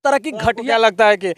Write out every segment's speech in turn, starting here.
तरह की आपको घटिया। क्या लगता है कि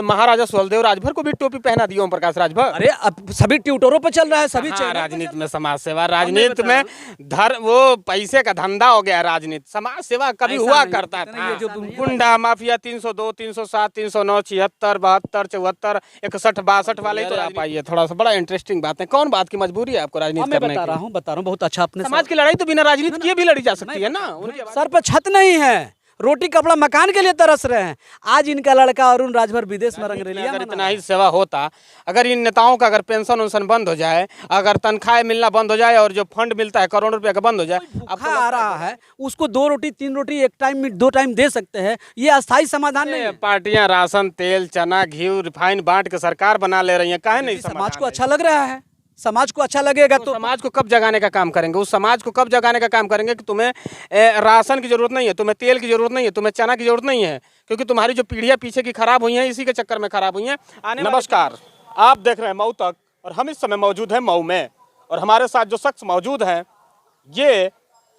महाराजा सुहेलदेव राजभर को भी टोपी पहना दिया ओम प्रकाश राजभर? अरे अब सभी ट्विटरों पे चल रहा है, सभी हाँ, चैनल पे राजनीति चल में रहा समाज सेवा, मैं राजनीति बता में रहा धर्म, वो पैसे का धंधा हो गया। राजनीति, समाज सेवा कभी ऐसा हुआ नहीं, करता नहीं, था। ये जो तुम- गुंडा माफिया 302, 307, 309, 76, 72, 74, 61, 62 वाले ही तो आप आइए। थोड़ा सा बड़ा इंटरेस्टिंग बात है। कौन बात की मजबूरी है आपको हाँ, राजनीति मैं करने बता की? रहा हूँ बहुत अच्छा। अपने समाज की लड़ाई तो बिना राजनीति किए भी लड़ी जा सकती है ना। सर पे छत नहीं है, रोटी कपड़ा मकान के लिए तरस रहे हैं। आज इनका लड़का अरुण राजभर विदेश में रंगरेलिया अगर मना इतना ही सेवा होता, अगर इन नेताओं का अगर पेंशन उन्शन बंद हो जाए, अगर तनख्वाह मिलना बंद हो जाए और जो फंड मिलता है करोड़ों रुपए का बंद हो जाए, भूखा आ रहा है, उसको 2 रोटी 3 रोटी एक टाइम में 2 टाइम दे सकते हैं, ये अस्थायी समाधान नहीं है। पार्टियां राशन, तेल, चना, घी, रिफाइन बांट के सरकार बना ले रही हैं, काहे नहीं समाज को अच्छा लग रहा है, समाज को अच्छा लगेगा तो समाज को कब जगाने का काम करेंगे? उस समाज को कब जगाने का काम करेंगे कि तुम्हें राशन की जरूरत नहीं है, तुम्हें तेल की जरूरत नहीं है, तुम्हें चना की जरूरत नहीं है, क्योंकि तुम्हारी जो पीढ़ियां पीछे की खराब हुई हैं इसी के चक्कर में खराब हुई हैं। नमस्कार, आप देख रहे हैं मऊ तक और हम इस समय मौजूद हैं मऊ में, और हमारे साथ जो शख्स मौजूद हैं ये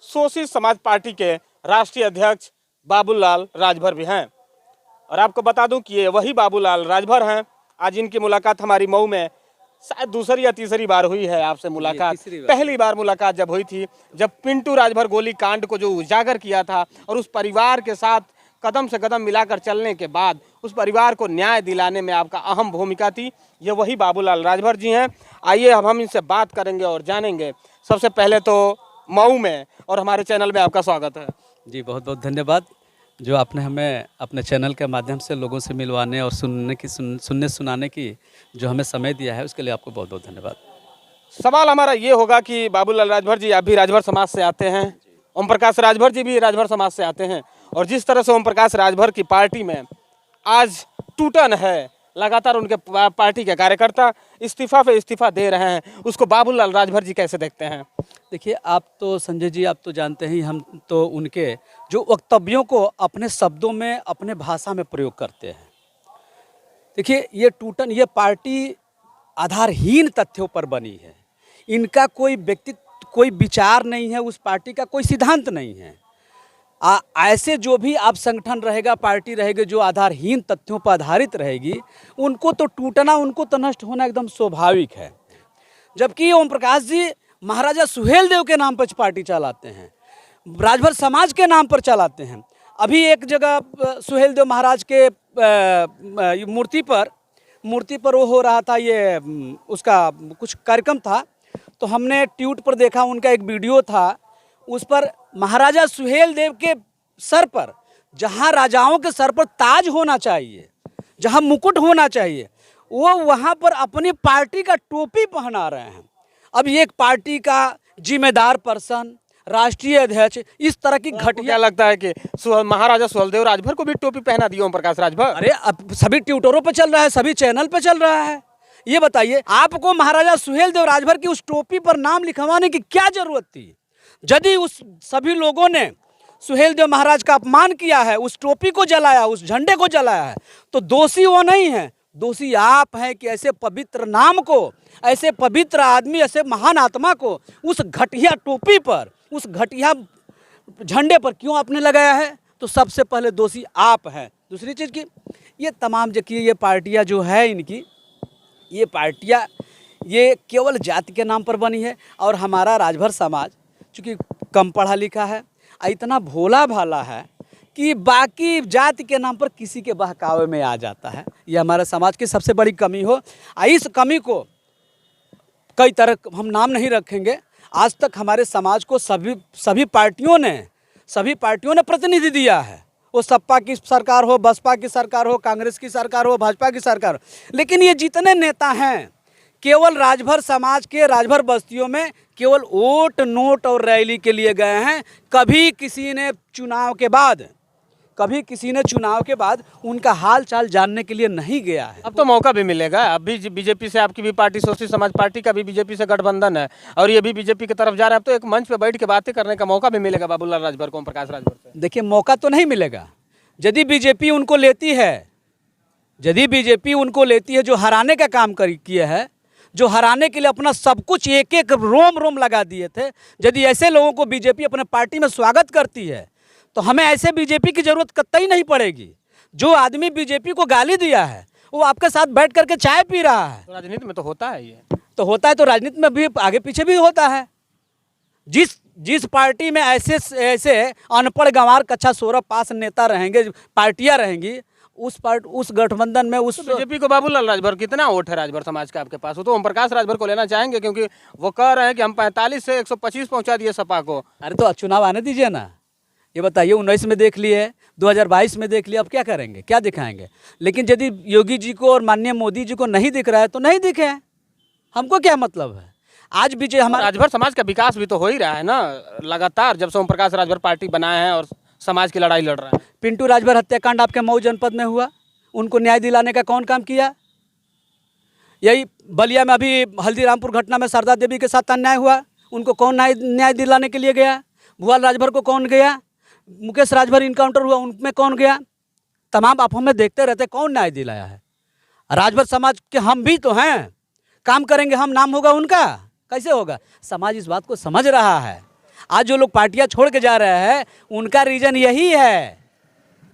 शोषित समाज पार्टी के राष्ट्रीय अध्यक्ष बाबूलाल राजभर भी हैं। और आपको बता दूं कि ये वही बाबूलाल राजभर हैं। आज इनकी मुलाकात हमारी मऊ में शायद दूसरी या तीसरी बार हुई है आपसे मुलाकात। पहली बार मुलाकात जब हुई थी, जब पिंटू राजभर गोली कांड को जो उजागर किया था और उस परिवार के साथ कदम से कदम मिलाकर चलने के बाद उस परिवार को न्याय दिलाने में आपका अहम भूमिका थी। ये वही बाबूलाल राजभर जी हैं। आइए अब हम इनसे बात करेंगे और जानेंगे। सबसे पहले तो मऊ में और हमारे चैनल में आपका स्वागत है जी। बहुत बहुत धन्यवाद जो आपने हमें अपने चैनल के माध्यम से लोगों से मिलवाने और सुनने सुनाने की जो हमें समय दिया है, उसके लिए आपको बहुत बहुत धन्यवाद। सवाल हमारा ये होगा कि बाबूलाल राजभर जी, आप भी राजभर समाज से आते हैं, ओम प्रकाश राजभर जी भी राजभर समाज से आते हैं, और जिस तरह से ओम प्रकाश राजभर की पार्टी में आज टूटन है, लगातार उनके पार्टी के कार्यकर्ता इस्तीफा पे इस्तीफा दे रहे हैं, उसको बाबूलाल राजभर जी कैसे देखते हैं? देखिए, आप तो संजय जी, आप तो जानते हैं, हम तो उनके जो वक्तव्यों को अपने शब्दों में, अपने भाषा में प्रयोग करते हैं। देखिए, ये टूटन, ये पार्टी आधारहीन तथ्यों पर बनी है। इनका कोई व्यक्तित्व, कोई विचार नहीं है, उस पार्टी का कोई सिद्धांत नहीं है। ऐसे जो भी आप संगठन रहेगा, पार्टी रहेगी जो आधारहीन तथ्यों पर आधारित रहेगी, उनको तो टूटना, उनको तो नष्ट होना एकदम स्वाभाविक है। जबकि ओम प्रकाश जी महाराजा सुहेलदेव के नाम पर पार्टी चलाते हैं, राजभर समाज के नाम पर चलाते हैं। अभी एक जगह सुहेलदेव महाराज के मूर्ति पर वो हो रहा था, ये उसका कुछ कार्यक्रम था, तो हमने ट्वीट पर देखा, उनका एक वीडियो था, उस पर महाराजा सुहेलदेव के सर पर, जहां राजाओं के सर पर ताज होना चाहिए, जहां मुकुट होना चाहिए, वो वहां पर अपनी पार्टी का टोपी पहना रहे हैं। अब ये एक पार्टी का जिम्मेदार पर्सन, राष्ट्रीय अध्यक्ष इस तरह की घटिया। क्या लगता है कि महाराजा सुहेलदेव राजभर को भी टोपी पहना दिया ओम प्रकाश राजभर? अरे अब सभी ट्विटरों पे चल रहा है, सभी चैनल पे चल रहा है। ये बताइए, आपको महाराजा सुहेलदेव राजभर की उस टोपी पर नाम लिखवाने की क्या जरूरत थी? यदि उस सभी लोगों ने सुहेलदेव महाराज का अपमान किया है, उस टोपी को जलाया, उस झंडे को जलाया है, तो दोषी वो नहीं है, दोषी आप हैं कि ऐसे पवित्र नाम को, ऐसे पवित्र आदमी, ऐसे महान आत्मा को उस घटिया टोपी पर, उस घटिया झंडे पर क्यों आपने लगाया है? तो सबसे पहले दोषी आप हैं। दूसरी चीज़ की, ये तमाम देखिए, ये पार्टियां जो है इनकी, ये पार्टियां ये केवल जाति के नाम पर बनी है। और हमारा राजभर समाज चूँकि कम पढ़ा लिखा है, इतना भोला भाला है कि बाकी जाति के नाम पर किसी के बहकावे में आ जाता है। ये हमारे समाज की सबसे बड़ी कमी हो। इस कमी को कई तरह हम नाम नहीं रखेंगे। आज तक हमारे समाज को सभी पार्टियों ने प्रतिनिधि दिया है। वो सपा की सरकार हो, बसपा की सरकार हो, कांग्रेस की सरकार हो, भाजपा की सरकार हो, लेकिन ये जितने नेता हैं केवल राजभर समाज के, राजभर बस्तियों में केवल वोट, नोट और रैली के लिए गए हैं। कभी किसी ने चुनाव के बाद उनका हाल चाल जानने के लिए नहीं गया है। अब तो मौका भी मिलेगा। अब भी बीजेपी से आपकी भी पार्टी, शोषित समाज पार्टी का भी बीजेपी से गठबंधन है और ये भी बीजेपी की तरफ जा रहा है। अब तो एक मंच पे बैठ के बातें करने का मौका भी मिलेगा बाबूलाल राजभर को, ओम प्रकाश राजभर से। देखिए, मौका तो नहीं मिलेगा। यदि बीजेपी उनको लेती है, जो हराने का काम किए है, जो हराने के लिए अपना सब कुछ एक एक रोम लगा दिए थे, यदि ऐसे लोगों को बीजेपी अपने पार्टी में स्वागत करती है तो हमें ऐसे बीजेपी की जरूरत कतई नहीं पड़ेगी। जो आदमी बीजेपी को गाली दिया है वो आपके साथ बैठ करके चाय पी रहा है। तो राजनीति में तो होता है ये। तो होता है, तो राजनीति में भी आगे पीछे भी होता है। जिस पार्टी में ऐसे ऐसे अनपढ़ गंवार कक्षा 16 पास नेता रहेंगे, पार्टियां रहेंगी, उस गठबंधन में उस बीजेपी को बाबूलाल राजभर कितना वोट है राजभर समाज का आपके पास? वो तो ओम प्रकाश राजभर को लेना चाहेंगे, क्योंकि वो कह रहे हैं कि हम 45 से 125 पहुंचा दिए सपा को। अरे तो चुनाव आने दीजिए ना। ये बताइए, 19 में देख लिए, 2022 में देख लिया, अब क्या करेंगे, क्या दिखाएंगे? लेकिन यदि योगी जी को और माननीय मोदी जी को नहीं दिख रहा है तो नहीं दिखे, हमको क्या मतलब है। आज भी जो हमारा राजभर समाज का विकास भी तो हो ही रहा है ना लगातार, जब से ओम प्रकाश राजभर पार्टी बनाए हैं और समाज की लड़ाई लड़ रहे हैं। पिंटू राजभर हत्याकांड आपके मऊ जनपद में हुआ, उनको न्याय दिलाने का कौन काम किया? यही बलिया में अभी हल्दीरामपुर घटना में शारदा देवी के साथ अन्याय हुआ, उनको कौन न्याय दिलाने के लिए गया? भुआल राजभर को कौन गया? मुकेश राजभर इनकाउंटर हुआ, उनमें कौन गया? तमाम आप हमें देखते रहते, कौन न्याय दिलाया है? राजभर समाज के हम भी तो हैं, काम करेंगे हम, नाम होगा उनका, कैसे होगा? समाज इस बात को समझ रहा है। आज जो लोग पार्टियां छोड़ के जा रहे हैं उनका रीजन यही है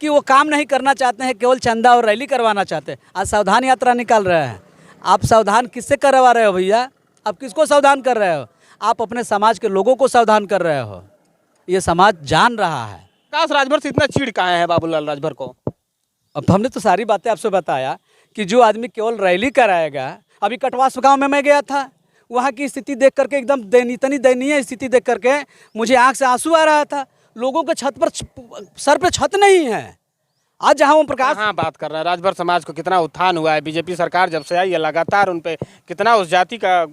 कि वो काम नहीं करना चाहते हैं, केवल चंदा और रैली करवाना चाहते हैं। आज सावधान यात्रा निकाल रहे हैं। आप सावधान किससे करवा रहे हो भैया? आप किसको सावधान कर रहे हो? आप अपने समाज के लोगों को सावधान कर रहे हो। ये समाज जान रहा है। प्रकाश राजभर से इतना चिढ़ कहाँ है बाबूलाल राजभर को? अब हमने तो सारी बातें आपसे बताया कि जो आदमी केवल रैली कराएगा। अभी कटवास गांव में मैं गया था, वहाँ की स्थिति देख करके एकदम इतनी दयनीय स्थिति देख करके मुझे आंख से आंसू आ रहा था। लोगों के छत पर, सर पे छत नहीं है। आज जहाँ ओम प्रकाश हाँ बात कर रहे हैं, राजभर समाज को कितना उत्थान हुआ है बीजेपी सरकार जब से आई है, लगातार उन पे कितना उस जाति का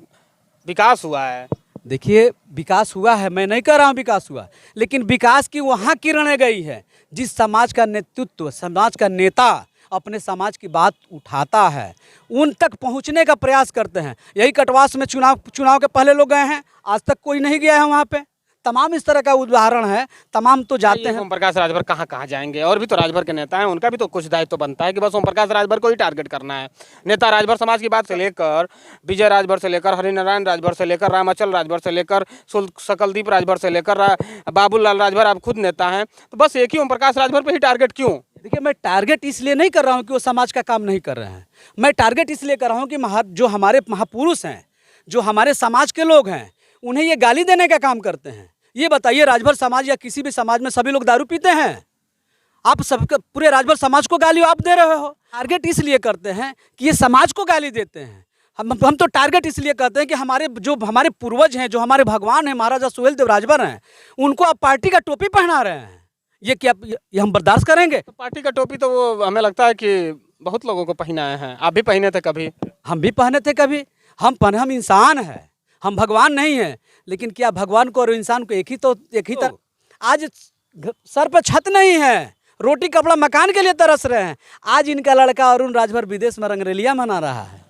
विकास हुआ है। देखिए, विकास हुआ है, मैं नहीं कह रहा हूँ विकास हुआ, लेकिन विकास की वहाँ किरणें गई है। जिस समाज का नेतृत्व, समाज का नेता अपने समाज की बात उठाता है, उन तक पहुँचने का प्रयास करते हैं। यही कटवास में चुनाव के पहले लोग गए हैं, आज तक कोई नहीं गया है वहाँ पे। तमाम इस तरह का उदाहरण है, तमाम तो जाते हैं। ओम प्रकाश राजभर कहाँ कहाँ जाएंगे? और भी तो राजभर के नेता हैं, उनका भी तो कुछ दायित्व तो बनता है कि बस ओम प्रकाश राजभर को ही टारगेट करना है। नेता राजभर समाज की बात से लेकर विजय राजभर से लेकर हरिनारायण राजभर से लेकर रामाचल राजभर से लेकर सकलदीप राजभर से लेकर बाबूलाल राजभर, आप खुद नेता हैं, तो बस एक ही ओम प्रकाश राजभर पर ही टारगेट क्यों? देखिए, मैं टारगेट इसलिए नहीं कर रहा हूँ कि वो समाज का काम नहीं कर रहे हैं। मैं टारगेट इसलिए कर रहा हूँ कि जो हमारे महापुरुष हैं, जो हमारे समाज के लोग हैं, उन्हें ये गाली देने का काम करते हैं। ये बताइए, राजभर समाज या किसी भी समाज में सभी लोग दारू पीते हैं? आप सबके पूरे राजभर समाज को गाली आप दे रहे हो। टारगेट इसलिए करते हैं कि ये समाज को गाली देते हैं। हम तो टारगेट इसलिए करते हैं कि हमारे पूर्वज हैं, जो हमारे भगवान हैं, महाराजा सुहेल देव राजभर हैं, उनको आप पार्टी का टोपी पहना रहे हैं। ये क्या ये हम बर्दाश्त करेंगे? तो पार्टी का टोपी तो वो हमें लगता है कि बहुत लोगों को पहनाए हैं। आप भी पहने थे कभी? हम भी पहने थे कभी। हम इंसान हैं, हम भगवान नहीं हैं। लेकिन क्या भगवान को और इंसान को एक ही तरह? आज सर पे छत नहीं है, रोटी कपड़ा मकान के लिए तरस रहे हैं। आज इनका लड़का अरुण राजभर विदेश में रंगरेलिया मना रहा है,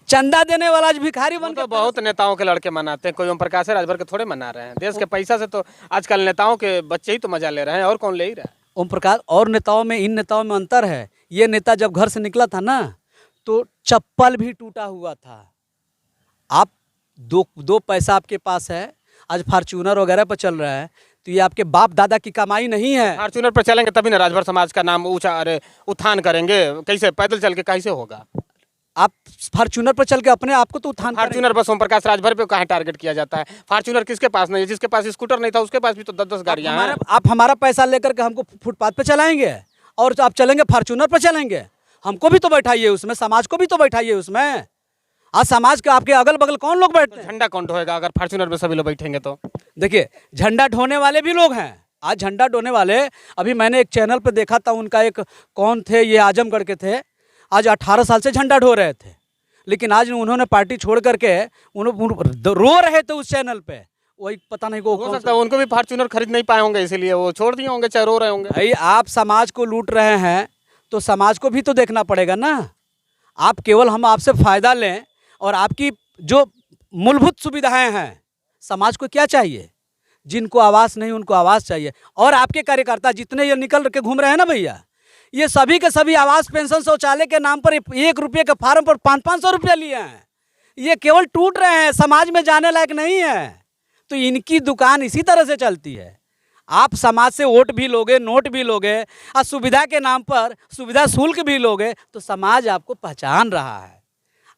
चंदा देने वाला आज भिखारी बन तो बहुत नेताओं के लड़के मनाते हैं, कोई ओम प्रकाश राजभर के थोड़े मना रहे हैं। देश के पैसा से तो आजकल नेताओं के बच्चे ही तो मजा ले रहे हैं, और कौन ले ही रहा है? ओम प्रकाश और नेताओं में, इन नेताओं में अंतर है। ये नेता जब घर से निकला था ना, तो चप्पल भी टूटा हुआ था। आप दो पैसा आपके पास है, आज फॉर्च्यूनर वगैरह पर चल रहा है, तो ये आपके बाप दादा की कमाई नहीं है। फॉर्च्यूनर पर चलेंगे तभी ना राजभर समाज का नाम ऊंचा, अरे उत्थान करेंगे। कैसे पैदल चल के कैसे होगा? आप फॉर्च्यूनर पर चल के अपने आप को तो उत्थान फॉर्च्यूनर बस ओम प्रकाश राजभर पे कहाँ टारगेट किया जाता है? फॉर्च्यूनर किसके पास नहीं है? जिसके पास स्कूटर नहीं था उसके पास भी तो 10-10 गाड़ियाँ हैं। आप हमारा पैसा लेकर के हमको फुटपाथ पे चलाएंगे और आप चलेंगे फॉर्च्यूनर पर चलेंगे? हमको भी तो बैठाइए उसमें, समाज को भी तो बैठाइए उसमें। आज समाज के आपके अगल बगल कौन लोग बैठते हैं? झंडा कौन ढोएगा अगर फॉर्च्यूनर में सभी लोग बैठेंगे तो? देखिए, झंडा ढोने वाले भी लोग हैं। आज झंडा ढोने वाले, अभी मैंने एक चैनल पर देखा था, उनका एक कौन थे, ये आजमगढ़ के थे। आज 18 साल से झंडा ढो रहे थे, लेकिन आज उन्होंने पार्टी छोड़ करके रो रहे थे उस चैनल पे। वही पता नहीं को हो सकता है उनको भी फॉर्च्यूनर खरीद नहीं पाए होंगे, इसीलिए वो छोड़ दिए होंगे, चाहे रो रहे होंगे। भाई, आप समाज को लूट रहे हैं तो समाज को भी तो देखना पड़ेगा ना। आप केवल हम आपसे फ़ायदा लें, और आपकी जो मूलभूत सुविधाएं हैं, समाज को क्या चाहिए? जिनको आवास नहीं उनको आवास चाहिए। और आपके कार्यकर्ता जितने ये निकल के घूम रहे हैं ना भैया, ये सभी के सभी आवास, पेंशन, शौचालय के नाम पर 1 रुपये के फार्म पर 500-500 रुपया लिए हैं। ये केवल टूट रहे हैं, समाज में जाने लायक नहीं है। तो इनकी दुकान इसी तरह से चलती है। आप समाज से वोट भी लोगे, नोट भी लोगे और सुविधा के नाम पर सुविधा शुल्क भी लोगे तो समाज आपको पहचान रहा है।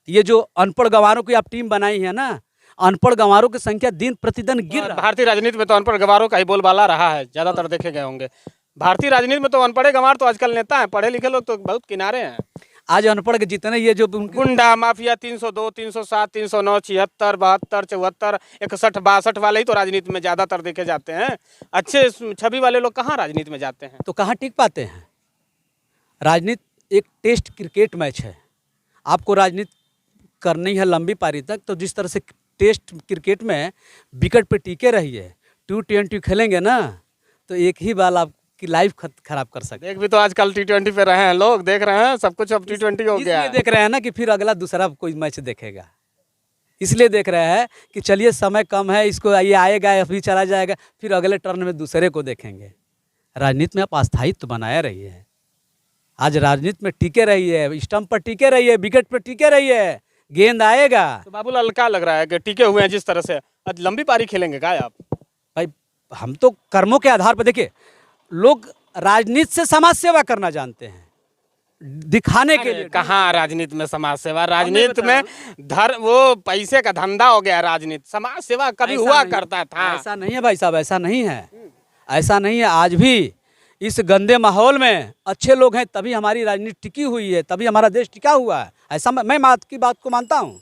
ये जो अनपढ़ गंवारों की आप टीम बनाई है ना, अनपढ़ गंवारों की संख्या दिन प्रतिदिन गिर रहा है। भारतीय राजनीति में तो अनपढ़ गंवारों का ही बोलबाला रहा है, ज्यादातर देखे गए होंगे। भारतीय राजनीति में तो अनपढ़े गंवार तो आजकल नेता हैं, पढ़े लिखे लोग तो बहुत किनारे हैं। आज अनपढ़ के जितने ये जो गुंडा माफिया 302, 307, 309, 76, 72, 74, 61, 62 वाले ही तो राजनीति में ज्यादातर देखे जाते हैं। अच्छे छवि वाले लोग कहाँ राजनीति में जाते हैं? तो कहाँ टिक पाते हैं? राजनीति एक टेस्ट क्रिकेट मैच है। आपको राजनीति करनी है लंबी पारी तक, तो जिस तरह से टेस्ट क्रिकेट में विकेट पे टिके रहिए, T20 खेलेंगे ना तो एक ही बाल आपकी लाइफ खराब कर सकते। देख भी तो आजकल T20 पे रहे हैं लोग, देख रहे हैं सब कुछ अब T20 हो गया इसलिए देख रहे हैं ना कि फिर अगला दूसरा कोई मैच देखेगा, इसलिए देख रहे हैं कि चलिए समय कम है, इसको ये आएगा अभी चला जाएगा, फिर अगले टर्न में दूसरे को देखेंगे। राजनीति में आप अस्थायित्व बनाए रहिए। आज राजनीति में टिके रहिए, स्टंप पर टिके रहिए, विकेट पर टिके रहिए, गेंद आएगा। तो बाबूलाल क्या लग रहा है कि टिके हुए हैं जिस तरह से, आज लंबी पारी खेलेंगे क्या आप? भाई हम तो कर्मों के आधार पर, देखिए लोग राजनीति से समाज सेवा करना जानते हैं, दिखाने के लिए। कहाँ राजनीति में समाज सेवा? राजनीति में धर्म, वो पैसे का धंधा हो गया राजनीति। समाज सेवा कभी हुआ करता था? ऐसा नहीं है भाई साहब, ऐसा नहीं है, ऐसा नहीं है। आज भी इस गंदे माहौल में अच्छे लोग हैं तभी हमारी राजनीति टिकी हुई है, तभी हमारा देश टिका हुआ है। ऐसा मैं बात को मानता हूँ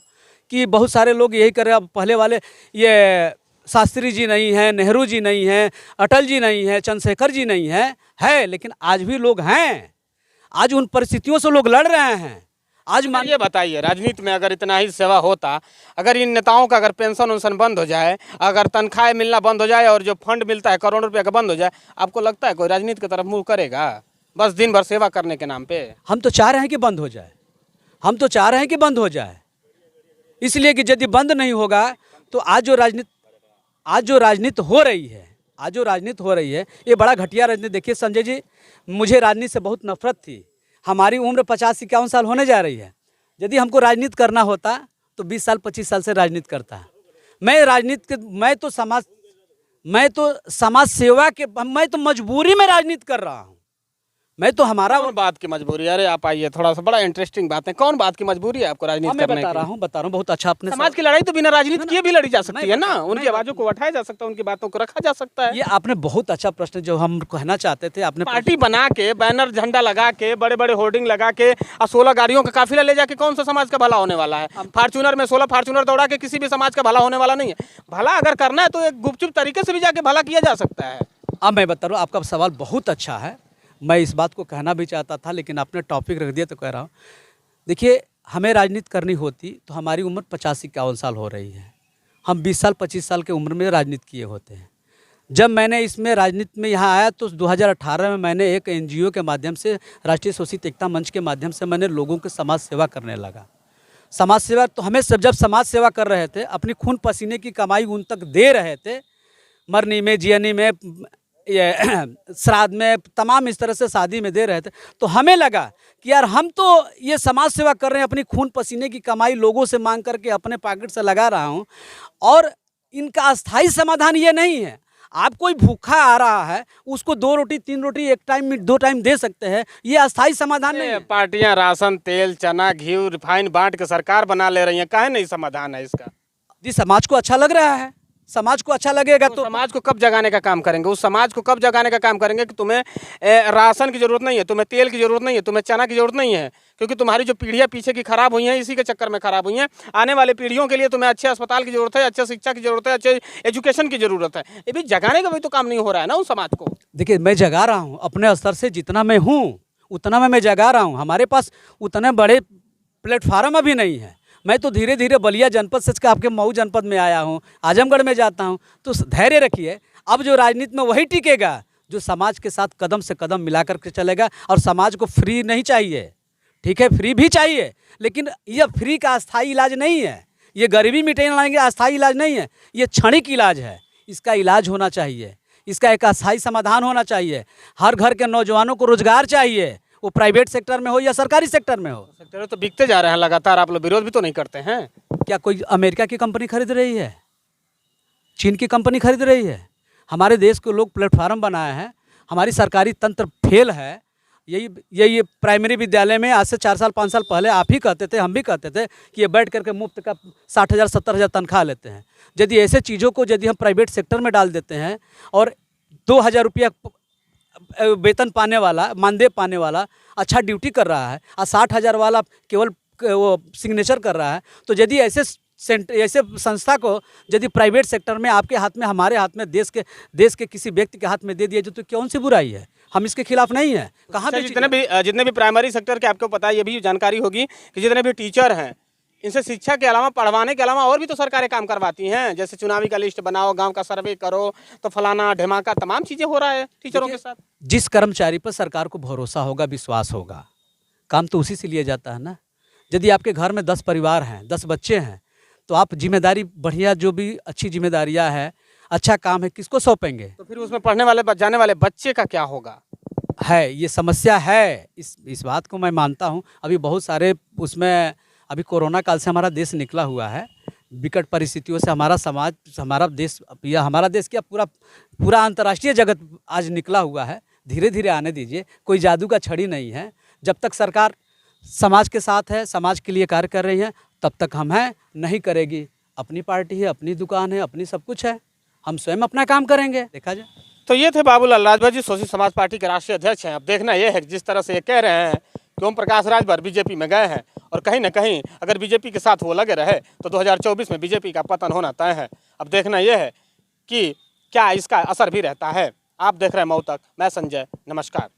कि बहुत सारे लोग यही कर रहे हैं। अब पहले वाले ये शास्त्री जी नहीं हैं, नेहरू जी नहीं हैं, अटल जी नहीं हैं, चंद्रशेखर जी नहीं है, लेकिन आज भी लोग हैं। आज उन परिस्थितियों से लोग लड़ रहे हैं। आज ये बताइए, राजनीति में अगर इतना ही सेवा होता, अगर इन नेताओं का अगर पेंशन उनसन बंद हो जाए, अगर तनख्वाह मिलना बंद हो जाए और जो फंड मिलता है करोड़ों रुपए का बंद हो जाए, आपको लगता है कोई राजनीति की तरफ मुँह करेगा? बस दिन भर सेवा करने के नाम पे। हम तो चाह रहे हैं कि बंद हो जाए, हम तो चाह रहे हैं कि बंद हो जाए, इसलिए कि यदि बंद नहीं होगा तो आज जो राजनीति हो रही है, ये बड़ा घटिया राजनीति। देखिए संजय जी, मुझे राजनीति से बहुत नफरत थी। हमारी उम्र 50-51 साल होने जा रही है। यदि हमको राजनीति करना होता तो 20 साल 25 साल से राजनीति करता। मैं तो समाज सेवा के, मैं तो मजबूरी में राजनीति कर रहा हूँ। मैं तो हमारा कौन बात की मजबूरी? अरे आप आइए, थोड़ा सा बड़ा इंटरेस्टिंग बात है। कौन बात की मजबूरी है आपको राजनीति करने की? बता रहा हूँ बहुत अच्छा। अपने समाज की लड़ाई तो बिना राजनीति किए भी लड़ी जा सकती है ना, उनकी आवाजों को उठाया जा सकता है, उनकी बातों को रखा जा सकता है। ये आपने बहुत अच्छा प्रश्न जो हम कहना चाहते थे, आपने पार्टी बना के, बैनर झंडा लगा के, बड़े बड़े होर्डिंग लगा के और 16 गाड़ियों का काफिला ले जाके कौन सा समाज का भला होने वाला है? फॉर्च्यूनर में 16 फॉर्च्यूनर दौड़ा के किसी भी समाज का भला होने वाला नहीं है। भला अगर करना है तो एक गुपचुप तरीके से भी जाके भला किया जा सकता है। अब मैं बता रहा हूँ, आपका सवाल बहुत अच्छा है। मैं इस बात को कहना भी चाहता था, लेकिन आपने टॉपिक रख दिया तो कह रहा हूँ। देखिए, हमें राजनीति करनी होती तो हमारी उम्र 50-51 साल हो रही है। हम 20 साल 25 साल की उम्र में राजनीति किए होते हैं। जब मैंने इसमें राजनीति में यहाँ आया तो 2018 में मैंने एक NGO के माध्यम से, राष्ट्रीय शोषित एकता मंच के माध्यम से मैंने लोगों की समाज सेवा करने लगा। समाज सेवा तो हमें जब समाज सेवा कर रहे थे, अपनी खून पसीने की कमाई उन तक दे रहे थे, मरनी में, जियनी में, ये श्राद्ध में, तमाम इस तरह से शादी में दे रहे थे, तो हमें लगा कि यार हम तो ये समाज सेवा कर रहे हैं, अपनी खून पसीने की कमाई लोगों से मांग करके अपने पॉकेट से लगा रहा हूँ, और इनका अस्थाई समाधान ये नहीं है। आप कोई भूखा आ रहा है, उसको 2 रोटी 3 रोटी एक टाइम में 2 टाइम दे सकते हैं, ये अस्थाई समाधान नहीं है। पार्टियां राशन, तेल, चना, घी, रिफाइन बांट के सरकार बना ले रही हैं, काहे नहीं समाधान है इसका? जी, समाज को अच्छा लग रहा है, समाज को अच्छा लगेगा तो समाज को कब जगाने का काम करेंगे? उस समाज को कब जगाने का काम करेंगे कि तुम्हें राशन की जरूरत नहीं है, तुम्हें तेल की जरूरत नहीं है, तुम्हें चना की जरूरत नहीं है, क्योंकि तुम्हारी जो पीढ़ियां पीछे की खराब हुई हैं इसी के चक्कर में खराब हुई हैं। आने वाली पीढ़ियों के लिए तुम्हें अच्छे अस्पताल की जरूरत है, अच्छे शिक्षा की जरूरत है, अच्छे एजुकेशन की जरूरत है। ये भी जगाने का भी तो काम नहीं हो रहा है ना उस समाज को। देखिए, मैं जगा रहा हूँ अपने स्तर से, जितना मैं हूँ उतना मैं जगा रहा हूँ। हमारे पास उतने बड़े प्लेटफार्म अभी नहीं है। मैं तो धीरे धीरे बलिया जनपद से आपके मऊ जनपद में आया हूँ, आजमगढ़ में जाता हूँ। तो धैर्य रखिए, अब जो राजनीति में वही टिकेगा जो समाज के साथ कदम से कदम मिला करके चलेगा। और समाज को फ्री नहीं चाहिए, ठीक है, फ्री भी चाहिए, लेकिन यह फ्री का अस्थाई इलाज नहीं है। ये गरीबी मिटाने लाएंगे अस्थाई इलाज नहीं है, ये क्षणिक इलाज है। इसका इलाज होना चाहिए, इसका एक अस्थाई समाधान होना चाहिए। हर घर के नौजवानों को रोजगार चाहिए, वो प्राइवेट सेक्टर में हो या सरकारी सेक्टर में हो। सेक्टर तो बिकते जा रहे हैं लगातार, आप लोग विरोध भी तो नहीं करते हैं? क्या कोई अमेरिका की कंपनी खरीद रही है? चीन की कंपनी खरीद रही है? हमारे देश को लोग प्लेटफार्म बनाए हैं, हमारी सरकारी तंत्र फेल है। यही प्राइमरी विद्यालय में आज से 4 साल 5 साल पहले आप ही कहते थे, हम भी कहते थे कि ये बैठ करके मुफ्त का 60,000 70,000 तनख्वाह लेते हैं। यदि ऐसे चीज़ों को यदि हम प्राइवेट सेक्टर में डाल देते हैं और 2,000 रुपया वेतन पाने वाला, मानदेय पाने वाला अच्छा ड्यूटी कर रहा है और 60,000 वाला केवल वो सिग्नेचर कर रहा है, तो यदि ऐसे संस्था को यदि प्राइवेट सेक्टर में आपके हाथ में, हमारे हाथ में, देश के किसी व्यक्ति के हाथ में दे दिया तो कौन सी बुराई है? हम इसके खिलाफ नहीं है। कहाँ पे जितने भी प्राइमरी सेक्टर के आपको पता है, ये भी जानकारी होगी कि जितने भी टीचर हैं, इनसे शिक्षा के अलावा, पढ़वाने के अलावा और भी तो सरकारें काम करवाती हैं। जैसे चुनावी का लिस्ट बनाओ, गांव का सर्वे करो, तो फलाना ढिमाका तमाम चीज़ें हो रहा है टीचरों के साथ। जिस कर्मचारी पर सरकार को भरोसा होगा, विश्वास होगा, काम तो उसी से लिया जाता है ना। यदि आपके घर में 10 परिवार हैं, 10 बच्चे हैं, तो आप जिम्मेदारी बढ़िया, जो भी अच्छी जिम्मेदारियां है, अच्छा काम है, किसको सौंपेंगे? तो फिर उसमें पढ़ने वाले जाने वाले बच्चे का क्या होगा? है ये समस्या है, इस बात को मैं मानता हूँ। अभी बहुत सारे उसमें, अभी कोरोना काल से हमारा देश निकला हुआ है, विकट परिस्थितियों से हमारा समाज, हमारा देश क्या पूरा अंतर्राष्ट्रीय जगत आज निकला हुआ है। धीरे धीरे आने दीजिए, कोई जादू का छड़ी नहीं है। जब तक सरकार समाज के साथ है, समाज के लिए कार्य कर रही है, तब तक हम हैं, नहीं करेगी। अपनी पार्टी है, अपनी दुकान है, अपनी सब कुछ है, हम स्वयं अपना काम करेंगे, देखा जाए। तो ये थे बाबूलाल राजभर जी, शोषित समाज पार्टी के राष्ट्रीय अध्यक्ष हैं। अब देखना यह है कि जिस तरह से ये कह रहे हैं कि ओम प्रकाश राजभर बीजेपी में गए हैं, और कहीं ना कहीं अगर बीजेपी के साथ वो लगे रहे तो 2024 में बीजेपी का पतन होना तय है। अब देखना यह है कि क्या इसका असर भी रहता है। आप देख रहे हैं मऊ तक, मैं संजय, नमस्कार।